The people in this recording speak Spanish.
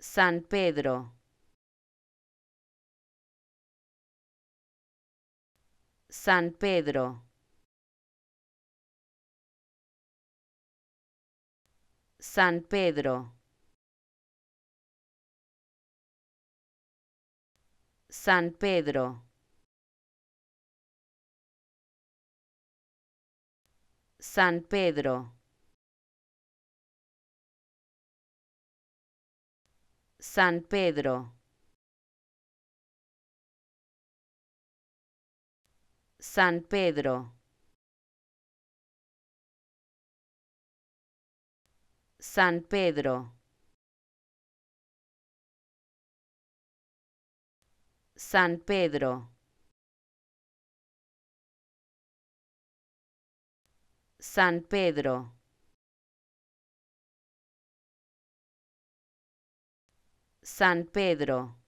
San Pedro, San Pedro, San Pedro, San Pedro, San Pedro, San Pedro, San Pedro, San Pedro, San Pedro, San Pedro, San Pedro.